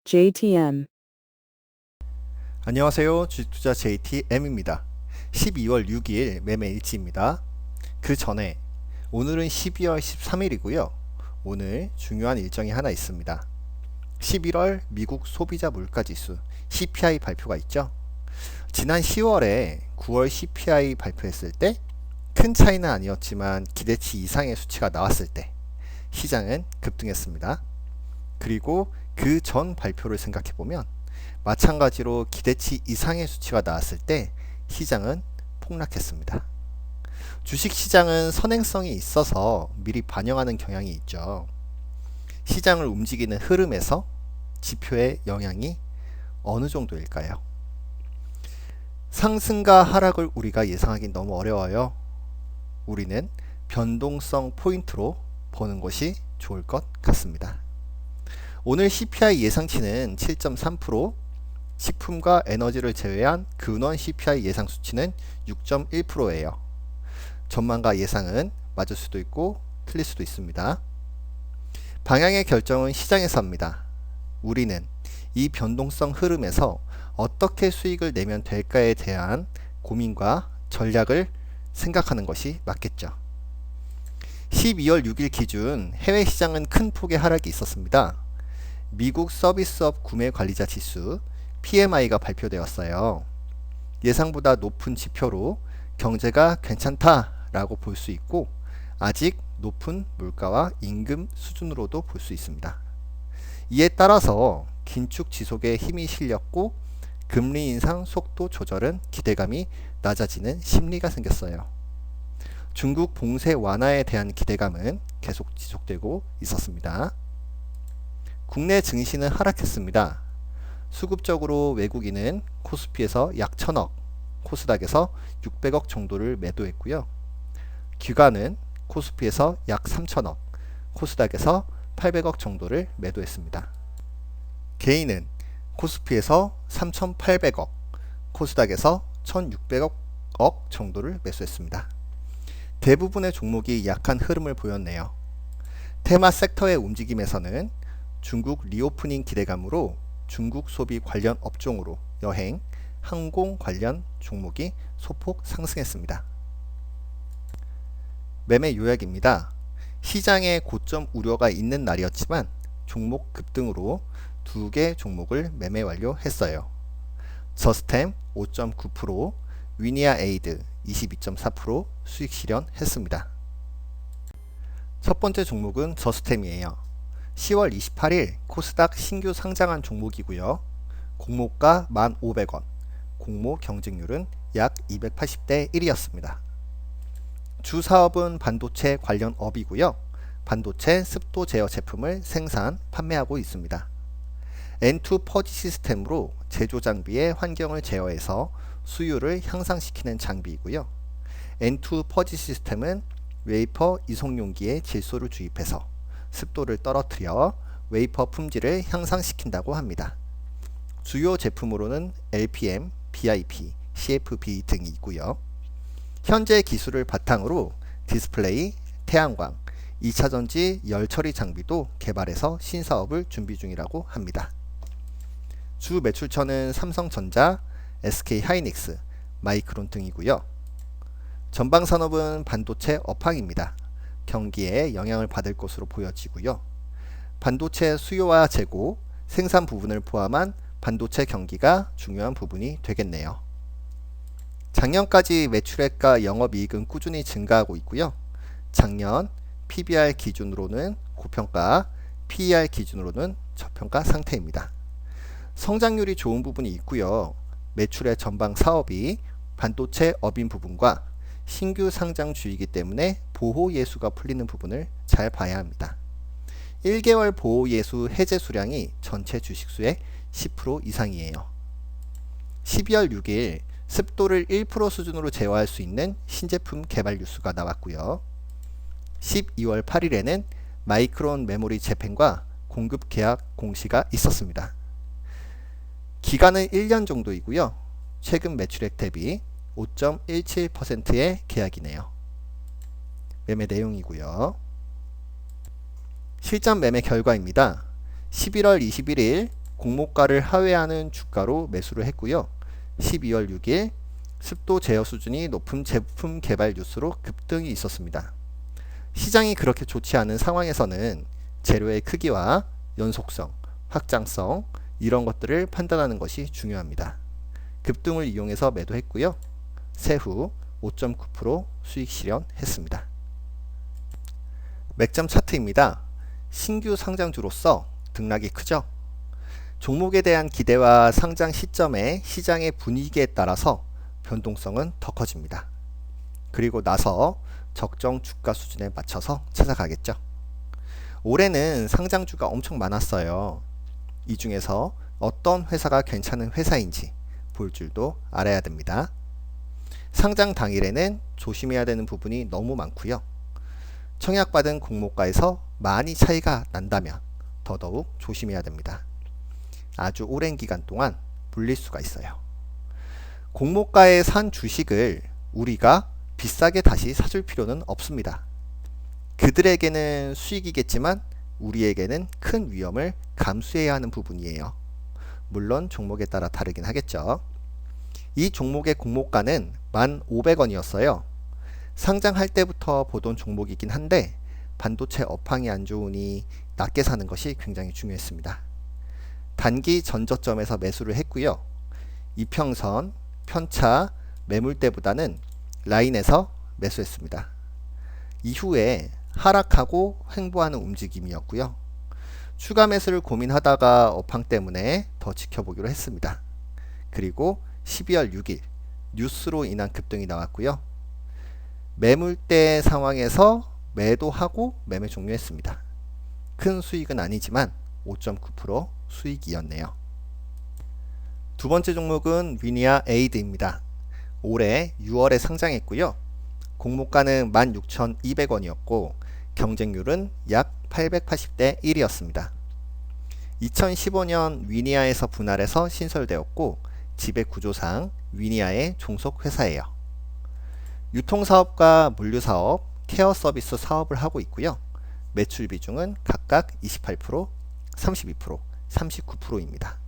JTM. 안녕하세요. 주식투자 JTM입니다. 12월 6일 매매 일지입니다. 그 전에 오늘은 12월 13일이고요. 오늘 중요한 일정이 하나 있습니다. 11월 미국 소비자 물가지수 CPI 발표가 있죠. 지난 10월에 9월 CPI 발표했을 때 큰 차이는 아니었지만 기대치 이상의 수치가 나왔을 때 시장은 급등했습니다. 그리고 그 전 발표를 생각해보면 마찬가지로 기대치 이상의 수치가 나왔을 때 시장은 폭락했습니다. 주식시장은 선행성이 있어서 미리 반영하는 경향이 있죠. 시장을 움직이는 흐름에서 지표의 영향이 어느 정도일까요? 상승과 하락을 우리가 예상하기 너무 어려워요. 우리는 변동성 포인트로 보는 것이 좋을 것 같습니다. 오늘 CPI 예상치는 7.3%, 식품과 에너지를 제외한 근원 CPI 예상 수치는 6.1%예요. 전망가 예상은 맞을 수도 있고 틀릴 수도 있습니다. 방향의 결정은 시장에서 합니다. 우리는 이 변동성 흐름에서 어떻게 수익을 내면 될까에 대한 고민과 전략을 생각하는 것이 맞겠죠. 12월 6일 기준 해외 시장은 큰 폭의 하락이 있었습니다. 미국 서비스업 구매 관리자 지수 PMI가 발표되었어요. 예상보다 높은 지표로 경제가 괜찮다라고 볼 수 있고 아직 높은 물가와 임금 수준으로도 볼 수 있습니다. 이에 따라서 긴축 지속에 힘이 실렸고 금리 인상 속도 조절은 기대감이 낮아지는 심리가 생겼어요. 중국 봉쇄 완화에 대한 기대감은 계속 지속되고 있었습니다. 국내 증시는 하락했습니다. 수급적으로 외국인은 코스피에서 약 1000억, 코스닥에서 600억 정도를 매도했고요. 기관은 코스피에서 약 3000억, 코스닥에서 800억 정도를 매도했습니다. 개인은 코스피에서 3800억, 코스닥에서 1600억 정도를 매수했습니다. 대부분의 종목이 약한 흐름을 보였네요. 테마 섹터의 움직임에서는 중국 리오프닝 기대감으로 중국 소비 관련 업종으로 여행, 항공 관련 종목이 소폭 상승했습니다. 매매 요약입니다. 시장에 고점 우려가 있는 날이었지만 종목 급등으로 2개 종목을 매매 완료했어요. 저스템 5.9%, 위니아 에이드 22.4% 수익 실현했습니다. 첫 번째 종목은 저스템이에요. 10월 28일 코스닥 신규 상장한 종목이고요. 공모가 1,500원, 공모 경쟁률은 약 280대 1이었습니다. 주 사업은 반도체 관련 업이고요. 반도체 습도 제어 제품을 생산, 판매하고 있습니다. N2 퍼지 시스템으로 제조 장비의 환경을 제어해서 수율을 향상시키는 장비이고요. N2 퍼지 시스템은 웨이퍼 이송용기에 질소를 주입해서 습도를 떨어뜨려 웨이퍼 품질을 향상시킨다고 합니다. 주요 제품으로는 LPM, BIP, CFB 등이 있고요. 현재 기술을 바탕으로 디스플레이, 태양광, 2차전지 열처리 장비도 개발해서 신사업을 준비 중이라고 합니다. 주 매출처는 삼성전자, SK하이닉스, 마이크론 등이고요. 전방산업은 반도체 업황입니다. 경기에 영향을 받을 것으로 보여지고요. 반도체 수요와 재고, 생산 부분을 포함한 반도체 경기가 중요한 부분이 되겠네요. 작년까지 매출액과 영업이익은 꾸준히 증가하고 있고요. 작년 PBR 기준으로는 고평가, PER 기준으로는 저평가 상태입니다. 성장률이 좋은 부분이 있고요. 매출의 전방 사업이 반도체 업인 부분과 신규 상장 주이기 때문에 보호 예수가 풀리는 부분을 잘 봐야 합니다. 1개월 보호 예수 해제 수량이 전체 주식수의 10% 이상이에요. 12월 6일 습도를 1% 수준으로 제어할 수 있는 신제품 개발 뉴스가 나왔고요. 12월 8일에는 마이크론 메모리 재팬과 공급 계약 공시가 있었습니다. 기간은 1년 정도이고요. 최근 매출액 대비 5.17%의 계약이네요. 매매 내용이고요. 실전 매매 결과입니다. 11월 21일 공모가를 하회하는 주가로 매수를 했고요. 12월 6일 습도 제어 수준이 높은 제품 개발 뉴스로 급등이 있었습니다. 시장이 그렇게 좋지 않은 상황에서는 재료의 크기와 연속성, 확장성 이런 것들을 판단하는 것이 중요합니다. 급등을 이용해서 매도했고요. 세후 5.9% 수익 실현했습니다. 맥점 차트입니다. 신규 상장주로서 등락이 크죠. 종목에 대한 기대와 상장 시점의 시장의 분위기에 따라서 변동성은 더 커집니다. 그리고 나서 적정 주가 수준에 맞춰서 찾아가겠죠. 올해는 상장주가 엄청 많았어요. 이 중에서 어떤 회사가 괜찮은 회사인지 볼 줄도 알아야 됩니다. 상장 당일에는 조심해야 되는 부분이 너무 많고요. 청약받은 공모가에서 많이 차이가 난다면 더더욱 조심해야 됩니다. 아주 오랜 기간 동안 물릴 수가 있어요. 공모가에 산 주식을 우리가 비싸게 다시 사줄 필요는 없습니다. 그들에게는 수익이겠지만 우리에게는 큰 위험을 감수해야 하는 부분이에요. 물론 종목에 따라 다르긴 하겠죠. 이 종목의 공모가는 1,500원이었어요. 상장할 때부터 보던 종목이긴 한데 반도체 업황이 안 좋으니 낮게 사는 것이 굉장히 중요했습니다. 단기 전저점에서 매수를 했고요. 이평선, 편차, 매물대보다는 라인에서 매수했습니다. 이후에 하락하고 횡보하는 움직임이었고요. 추가 매수를 고민하다가 업황 때문에 더 지켜보기로 했습니다. 그리고 12월 6일 뉴스로 인한 급등이 나왔고요. 매물대 상황에서 매도하고 매매 종료했습니다. 큰 수익은 아니지만 5.9% 수익이었네요. 두 번째 종목은 위니아 에이드입니다. 올해 6월에 상장했고요. 공모가는 16,200원이었고 경쟁률은 약 880대 1이었습니다. 2015년 위니아에서 분할해서 신설되었고 지배 구조상 위니아의 종속 회사예요. 유통사업과 물류사업, 케어 서비스 사업을 하고 있고요. 매출 비중은 각각 28%, 32%, 39%입니다.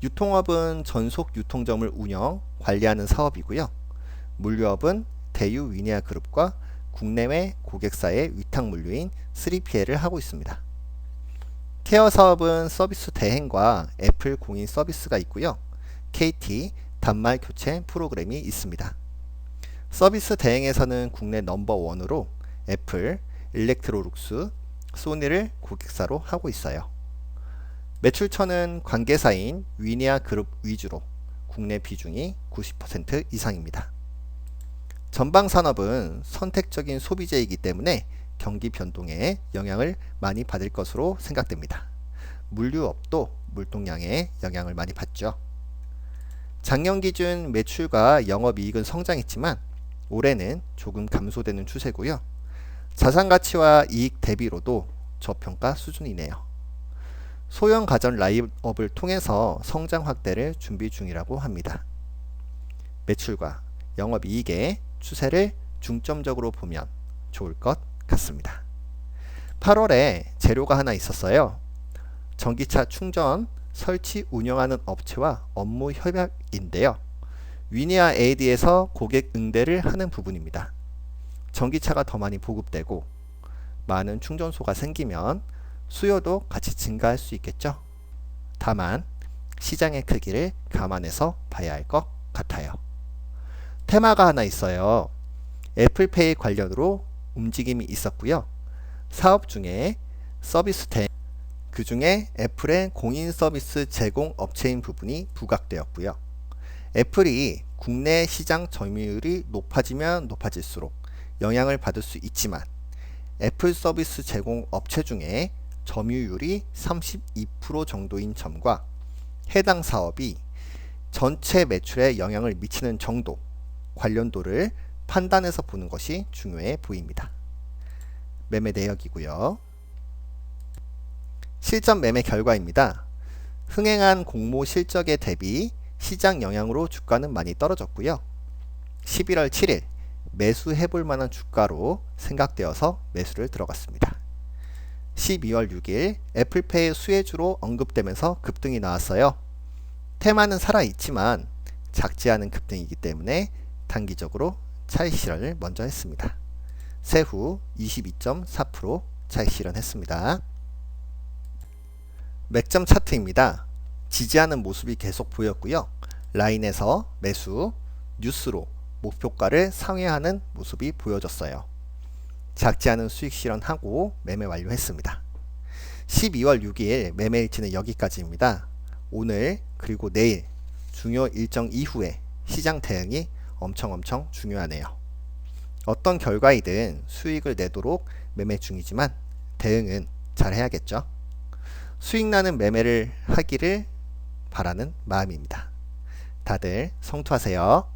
유통업은 전속 유통점을 운영, 관리하는 사업이고요. 물류업은 대유 위니아 그룹과 국내외 고객사의 위탁 물류인 3PL을 하고 있습니다. 케어 사업은 서비스 대행과 애플 공인 서비스가 있고요. KT 단말 교체 프로그램이 있습니다. 서비스 대행에서는 국내 넘버원으로 애플, 일렉트로룩스, 소니를 고객사로 하고 있어요. 매출처는 관계사인 위니아 그룹 위주로 국내 비중이 90% 이상입니다. 전방 산업은 선택적인 소비재이기 때문에 경기 변동에 영향을 많이 받을 것으로 생각됩니다. 물류업도 물동량에 영향을 많이 받죠. 작년 기준 매출과 영업이익은 성장했지만 올해는 조금 감소되는 추세고요. 자산가치와 이익 대비로도 저평가 수준이네요. 소형 가전 라인업을 통해서 성장 확대를 준비 중이라고 합니다. 매출과 영업이익의 추세를 중점적으로 보면 좋을 것 같습니다. 8월에 재료가 하나 있었어요. 전기차 충전, 설치, 운영하는 업체와 업무 협약인데요. 위니아 에이드에서 고객 응대를 하는 부분입니다. 전기차가 더 많이 보급되고 많은 충전소가 생기면 수요도 같이 증가할 수 있겠죠. 다만 시장의 크기를 감안해서 봐야 할 것 같아요. 테마가 하나 있어요. 애플페이 관련으로 움직임이 있었고요. 사업 중에 서비스 대행, 그 중에 애플의 공인 서비스 제공 업체인 부분이 부각되었고요. 애플이 국내 시장 점유율이 높아지면 높아질수록 영향을 받을 수 있지만 애플 서비스 제공 업체 중에 점유율이 32% 정도인 점과 해당 사업이 전체 매출에 영향을 미치는 정도, 관련도를 판단해서 보는 것이 중요해 보입니다. 매매 내역이고요. 실전 매매 결과입니다. 흥행한 공모 실적에 대비 시장 영향으로 주가는 많이 떨어졌고요. 11월 7일 매수해볼 만한 주가로 생각되어서 매수를 들어갔습니다. 12월 6일 애플페이 수혜주로 언급되면서 급등이 나왔어요. 테마는 살아있지만 작지 않은 급등이기 때문에 단기적으로 차익 실현을 먼저 했습니다. 세후 22.4% 차익 실현했습니다. 맥점 차트입니다. 지지하는 모습이 계속 보였고요. 라인에서 매수, 뉴스로 목표가를 상회하는 모습이 보여졌어요. 작지 않은 수익 실현하고 매매 완료했습니다. 12월 6일 매매 일지는 여기까지입니다. 오늘 그리고 내일 중요 일정 이후에 시장 대응이 엄청 중요하네요. 어떤 결과이든 수익을 내도록 매매 중이지만 대응은 잘 해야겠죠. 수익 나는 매매를 하기를 바라는 마음입니다. 다들 성투하세요.